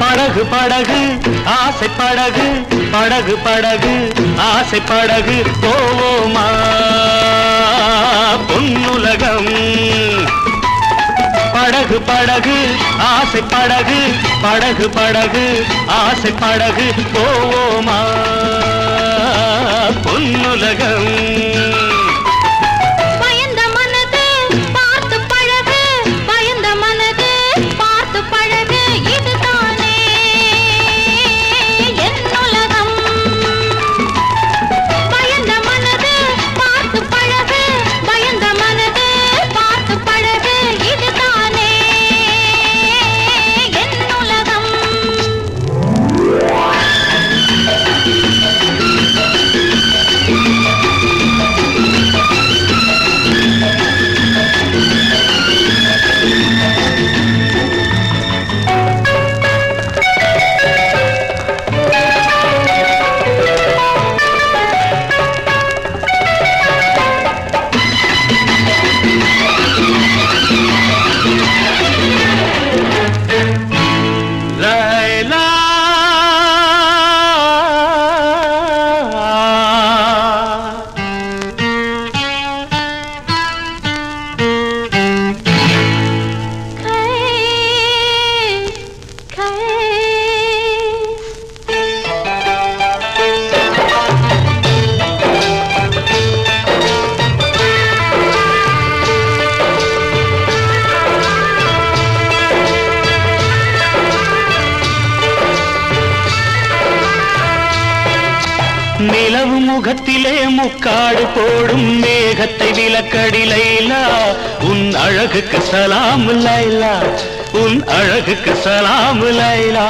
படகு படகு ஆசை படகு படகு படகு ஆசை படகு போவோமா பொன்னுலகம் படகு படகு ஆசை படகு படகு படகு ஆசை படகு போவோமா பொன்னுலகம் நிலவு முகத்திலே முக்காடு போடும் மேகத்தை விலக்கடி லைலா உன் அழகுக்கு சலாம் லைலா உன் அழகுக்கு சலாம் லைலா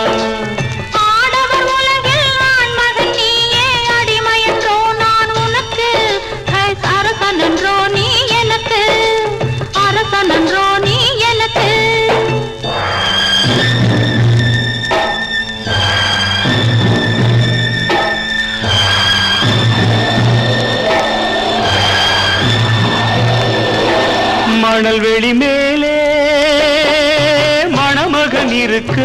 மணல் வெளி மேலே மணமகன் இருக்க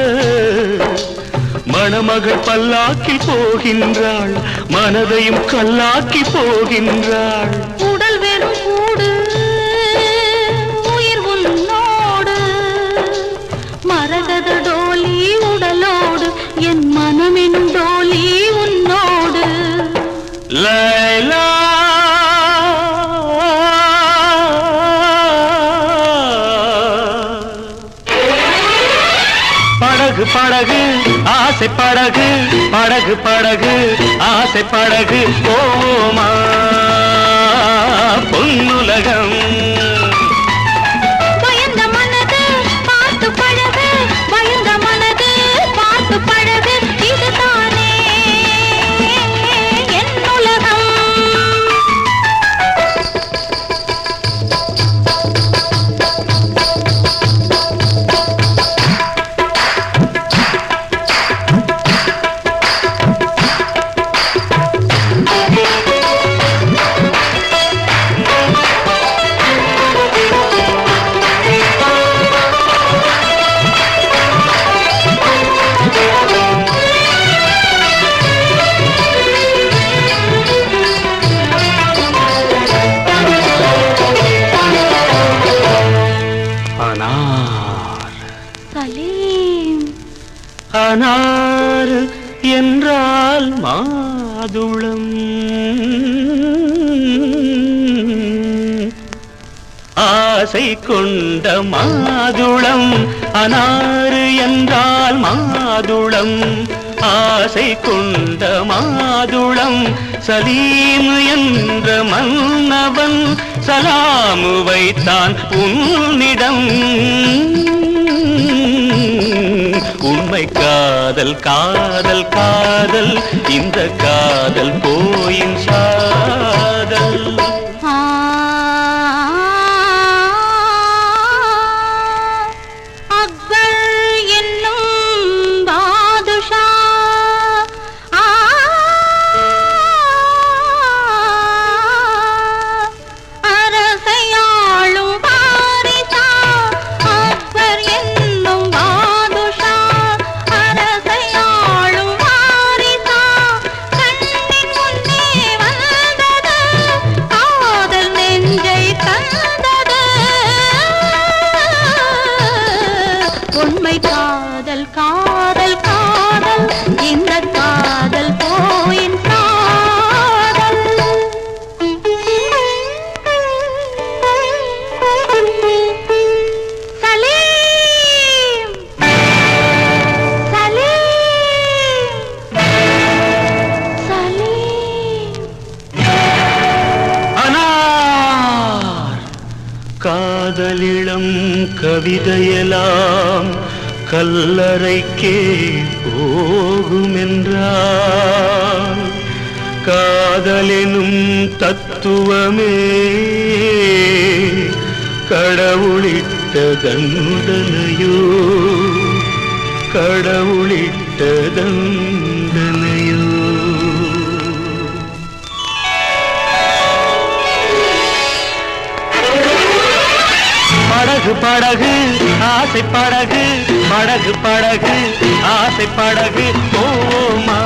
மணமகள் பல்லாக்கி போகின்றாள் மனதையும் கல்லாக்கி போகின்றாள் உடல் வெறும் கூடு உயிர் உன்னோடு மரகத டோலி உடலோடு என் மனமெனும் டோலி உன்னோடு லைலா படகு படகு ஆசை படகு படகு படகு ஆசை படகு போவோமா பொன்னுலகம் பயந்த மனது பார்த்து பழகு பயந்த மனது பார்த்து பழகு இதுதானே என் உலகம் அனார் என்றால் மாதுளம் ஆசை கொண்ட மாதுளம் அனார் என்றால் மாதுளம் ஆசை கொண்ட மாதுளம் சலீம் என்ற மன்னவன் சலாமு வைத்தான் உன்னிடம் உண்மை காதல் காதல் காதல் இந்த காதல் போயின் சாதல் அரசையாளும் பாரிசா அக்பர் என்னும் பாதுஷா அரச காதல் காதல் காதல் இந்த காதல் போயின் காதல் சலீம் சலீம் சலீம் அனார் காதலிடம் கவிதையெல்லாம் கல்லறைக்கே போகுமென்றால் காதலெனும் தத்துவமே கடவுளிட்ட தண்டனையோ கடவுளிட்ட தண்டனையோ படகு படகு ஆசை படகு படகு படகு ஆசை படகு போமா